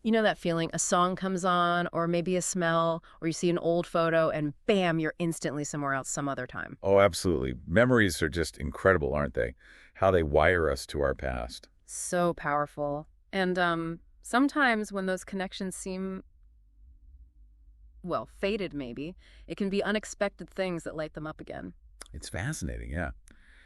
You know that feeling, a song comes on, or maybe a smell, or you see an old photo, and bam, you're instantly somewhere else some other time. Oh, absolutely. Memories are just incredible, aren't they? How they wire us to our past. So powerful. And sometimes when those connections seem, well, faded maybe, it can be unexpected things that light them up again. It's fascinating, yeah.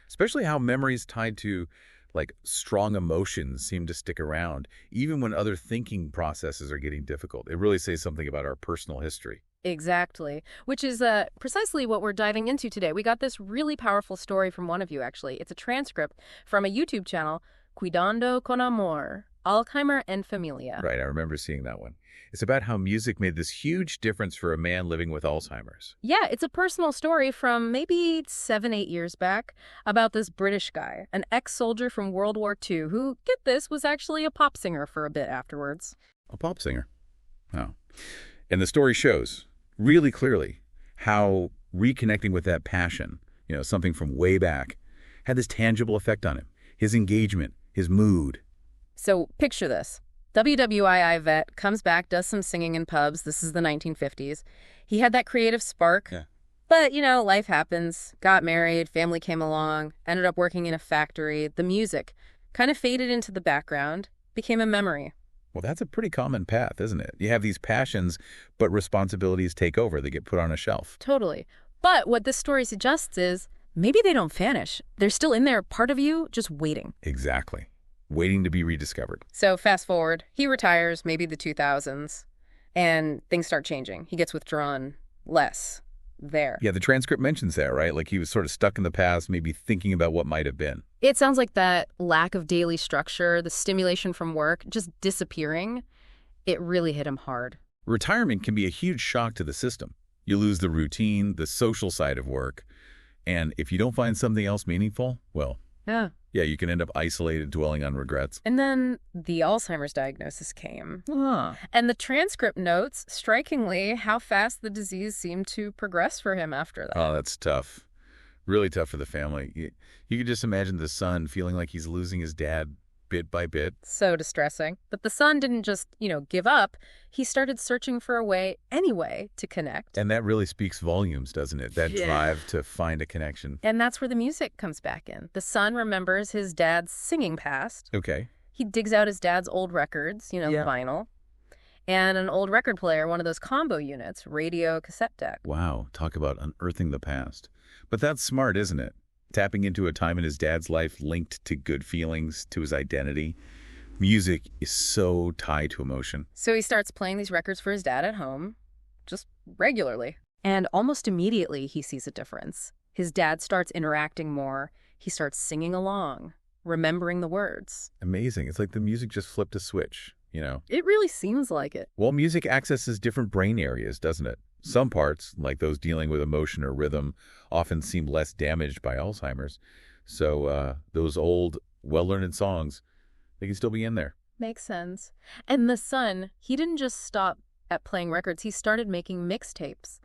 Especially how memories tied to, like, strong emotions seem to stick around, even when other thinking processes are getting difficult. It really says something about our personal history. Exactly, which is precisely what we're diving into today. We got this really powerful story from one of you, actually. It's a transcript from a YouTube channel, Cuidando con Amor, Alzheimer and Familia. Right, I remember seeing that one. It's about how music made this huge difference for a man living with Alzheimer's. Yeah, it's a personal story from maybe 7, 8 years back about this British guy, an ex-soldier from World War II who, get this, was actually a pop singer for a bit afterwards. A pop singer. Oh. And the story shows really clearly how reconnecting with that passion, something from way back, had this tangible effect on him. His engagement, his mood. So picture this. WWII vet comes back, does some singing in pubs. This is the 1950s. He had that creative spark. Yeah. But, life happens. Got married, family came along, ended up working in a factory. The music kind of faded into the background, became a memory. Well, that's a pretty common path, isn't it? You have these passions, but responsibilities take over. They get put on a shelf. Totally. But what this story suggests is maybe they don't vanish. They're still in there, part of you, just waiting. Exactly. Waiting to be rediscovered. So fast forward, he retires, maybe the 2000s, and things start changing. He gets withdrawn less there. Yeah, the transcript mentions that, right? Like he was sort of stuck in the past, maybe thinking about what might have been. It sounds like that lack of daily structure, the stimulation from work, just disappearing, it really hit him hard. Retirement can be a huge shock to the system. You lose the routine, the social side of work, and if you don't find something else meaningful, well, yeah, you can end up isolated, dwelling on regrets. And then the Alzheimer's diagnosis came. Ah. And the transcript notes, strikingly, how fast the disease seemed to progress for him after that. Oh, that's tough. Really tough for the family. You could just imagine the son feeling like he's losing his dad bit by bit. So distressing. But the son didn't just, give up. He started searching for a way, anyway, to connect. And that really speaks volumes, doesn't it? That drive to find a connection. And that's where the music comes back in. The son remembers his dad's singing past. Okay. He digs out his dad's old records, vinyl. And an old record player, one of those combo units, radio, cassette deck. Wow, talk about unearthing the past. But that's smart, isn't it? Tapping into a time in his dad's life linked to good feelings, to his identity. Music is so tied to emotion. So he starts playing these records for his dad at home, just regularly. And almost immediately he sees a difference. His dad starts interacting more. He starts singing along, remembering the words. Amazing. It's like the music just flipped a switch, It really seems like it. Well, music accesses different brain areas, doesn't it? Some parts, like those dealing with emotion or rhythm, often seem less damaged by Alzheimer's. So those old, well-learned songs, they can still be in there. Makes sense. And the son, he didn't just stop at playing records. He started making mixtapes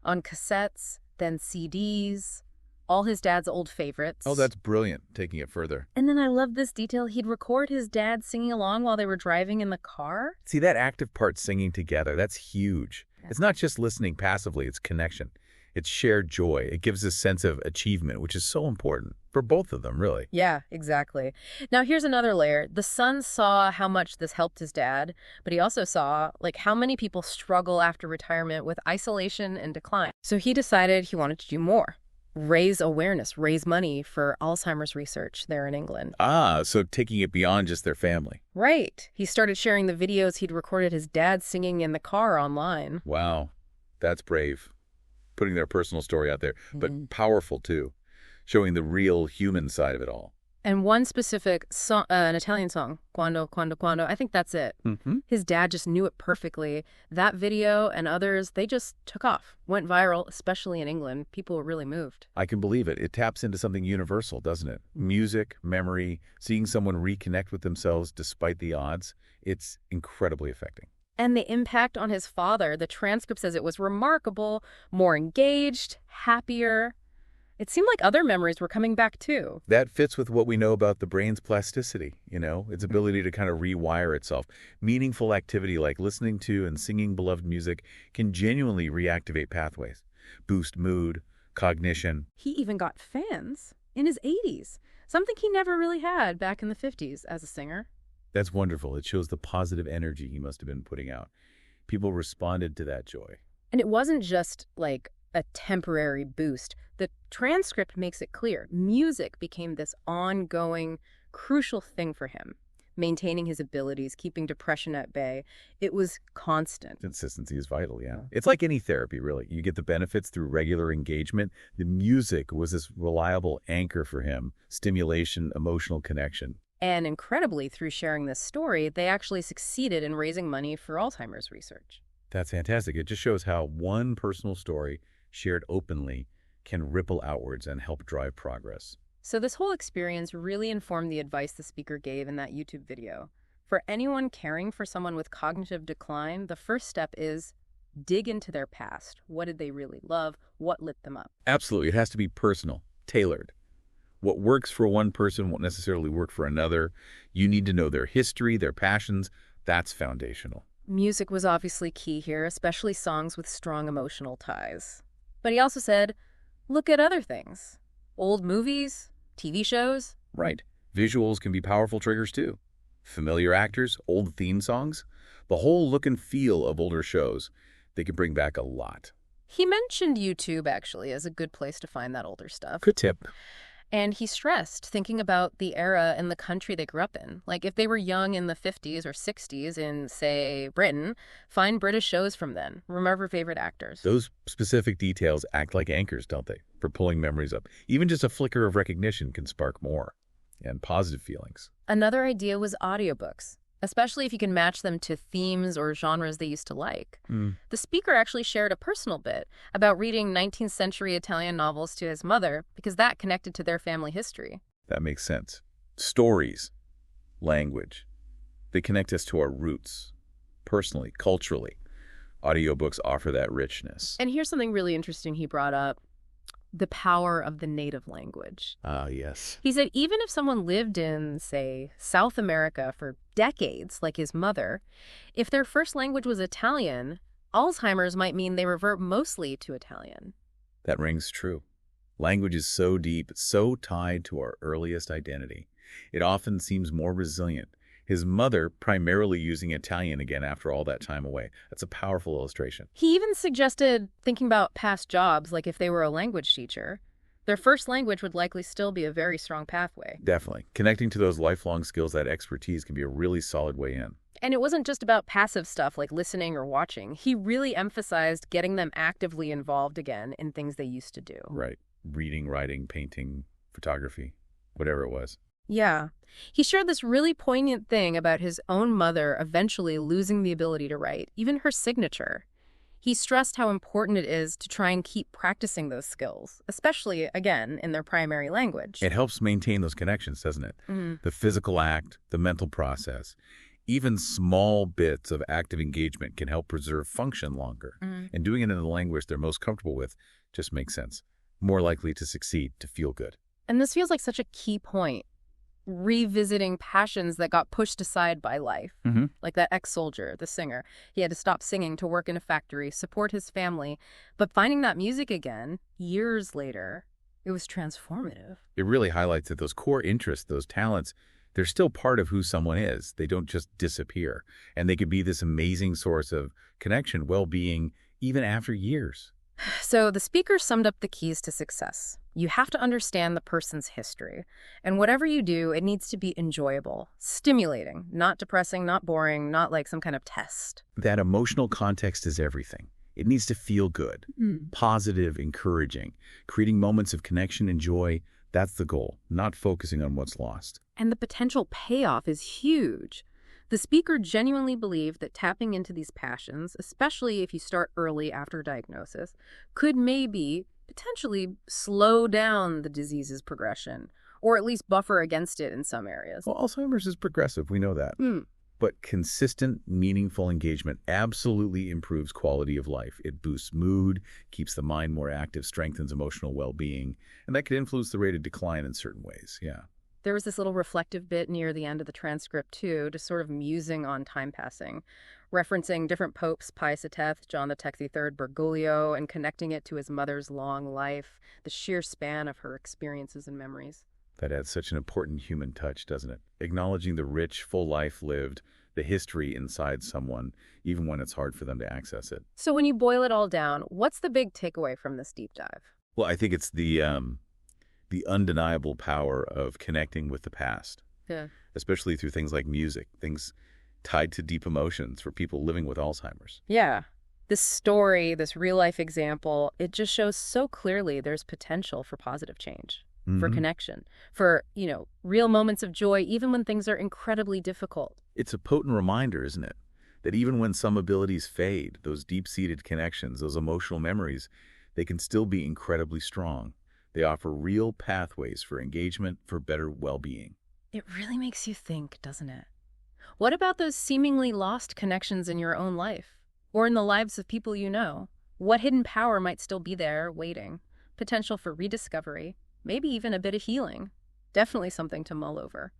on cassettes, then CDs, all his dad's old favorites. Oh, that's brilliant, taking it further. And then I love this detail. He'd record his dad singing along while they were driving in the car. See, that active part singing together, that's huge. It's not just listening passively, it's connection. It's shared joy. It gives a sense of achievement, which is so important for both of them, really. Yeah, exactly. Now, here's another layer. The son saw how much this helped his dad, but he also saw, how many people struggle after retirement with isolation and decline. So he decided he wanted to do more. Raise awareness, raise money for Alzheimer's research there in England. Ah, so taking it beyond just their family. Right. He started sharing the videos he'd recorded his dad singing in the car online. Wow, that's brave. Putting their personal story out there, but powerful too, showing the real human side of it all. And one specific song, an Italian song, Quando, Quando, Quando, I think that's it. His dad just knew it perfectly. That video and others, they just took off, went viral, especially in England. People were really moved. I can believe it. It taps into something universal, doesn't it? Music, memory, seeing someone reconnect with themselves despite the odds. It's incredibly affecting. And the impact on his father, the transcript says it was remarkable, more engaged, happier. It seemed like other memories were coming back too. That fits with what we know about the brain's plasticity, its ability to kind of rewire itself. Meaningful activity like listening to and singing beloved music can genuinely reactivate pathways, boost mood, cognition. He even got fans in his 80s, something he never really had back in the 50s as a singer. That's wonderful. It shows the positive energy he must have been putting out. People responded to that joy. And it wasn't just like a temporary boost. The transcript makes it clear. Music became this ongoing, crucial thing for him. Maintaining his abilities, keeping depression at bay. It was constant. Consistency is vital, yeah. It's like any therapy, really. You get the benefits through regular engagement. The music was this reliable anchor for him, stimulation, emotional connection. And incredibly, through sharing this story, they actually succeeded in raising money for Alzheimer's research. That's fantastic. It just shows how one personal story, shared openly, can ripple outwards and help drive progress. So this whole experience really informed the advice the speaker gave in that YouTube video. For anyone caring for someone with cognitive decline, the first step is dig into their past. What did they really love? What lit them up? Absolutely. It has to be personal, tailored. What works for one person won't necessarily work for another. You need to know their history, their passions. That's foundational. Music was obviously key here, especially songs with strong emotional ties. But he also said, look at other things. Old movies, TV shows. Right. Visuals can be powerful triggers too. Familiar actors, old theme songs, the whole look and feel of older shows, they can bring back a lot. He mentioned YouTube, actually, as a good place to find that older stuff. Good tip. And he stressed thinking about the era and the country they grew up in. Like if they were young in the 50s or 60s in, say, Britain, find British shows from then. Remember favorite actors. Those specific details act like anchors, don't they, for pulling memories up. Even just a flicker of recognition can spark more and positive feelings. Another idea was audiobooks, especially if you can match them to themes or genres they used to like. The speaker actually shared a personal bit about reading 19th century Italian novels to his mother because that connected to their family history. That makes sense. Stories, language, they connect us to our roots, personally, culturally. Audiobooks offer that richness. And here's something really interesting he brought up. The power of the native language. Ah, yes. He said even if someone lived in, say, South America for decades, like his mother, if their first language was Italian, Alzheimer's might mean they revert mostly to Italian. That rings true. Language is so deep, so tied to our earliest identity. It often seems more resilient. His mother primarily using Italian again after all that time away. That's a powerful illustration. He even suggested thinking about past jobs, like if they were a language teacher. Their first language would likely still be a very strong pathway. Definitely. Connecting to those lifelong skills, that expertise can be a really solid way in. And it wasn't just about passive stuff like listening or watching. He really emphasized getting them actively involved again in things they used to do. Right. Reading, writing, painting, photography, whatever it was. Yeah. He shared this really poignant thing about his own mother eventually losing the ability to write, even her signature. He stressed how important it is to try and keep practicing those skills, especially, again, in their primary language. It helps maintain those connections, doesn't it? The physical act, the mental process, even small bits of active engagement can help preserve function longer. And doing it in the language they're most comfortable with just makes sense. More likely to succeed, to feel good. And this feels like such a key point. Revisiting passions that got pushed aside by life. Like that ex-soldier, the singer. He had to stop singing to work in a factory, support his family. But finding that music again, years later, it was transformative. It really highlights that those core interests, those talents, they're still part of who someone is. They don't just disappear. And they could be this amazing source of connection, well-being, even after years. So the speaker summed up the keys to success. You have to understand the person's history. And whatever you do, it needs to be enjoyable, stimulating, not depressing, not boring, not like some kind of test. That emotional context is everything. It needs to feel good, positive, encouraging, creating moments of connection and joy. That's the goal, not focusing on what's lost. And the potential payoff is huge. The speaker genuinely believed that tapping into these passions, especially if you start early after diagnosis, could maybe potentially slow down the disease's progression, or at least buffer against it in some areas. Well, Alzheimer's is progressive. We know that. But consistent, meaningful engagement absolutely improves quality of life. It boosts mood, keeps the mind more active, strengthens emotional well-being, and that could influence the rate of decline in certain ways. Yeah. There was this little reflective bit near the end of the transcript, too, just sort of musing on time passing, referencing different popes, Pius X, John the XXIII, Bergoglio, and connecting it to his mother's long life, the sheer span of her experiences and memories. That adds such an important human touch, doesn't it? Acknowledging the rich, full life lived, the history inside someone, even when it's hard for them to access it. So when you boil it all down, what's the big takeaway from this deep dive? Well, I think it's the undeniable power of connecting with the past, Yeah. especially through things like music, things tied to deep emotions for people living with Alzheimer's. Yeah. This story, this real-life example, it just shows so clearly there's potential for positive change, for Hmm. connection, for, real moments of joy, even when things are incredibly difficult. It's a potent reminder, isn't it? That even when some abilities fade, those deep-seated connections, those emotional memories, they can still be incredibly strong. They offer real pathways for engagement, for better well-being. It really makes you think, doesn't it? What about those seemingly lost connections in your own life? Or in the lives of people you know? What hidden power might still be there, waiting? Potential for rediscovery, maybe even a bit of healing. Definitely something to mull over.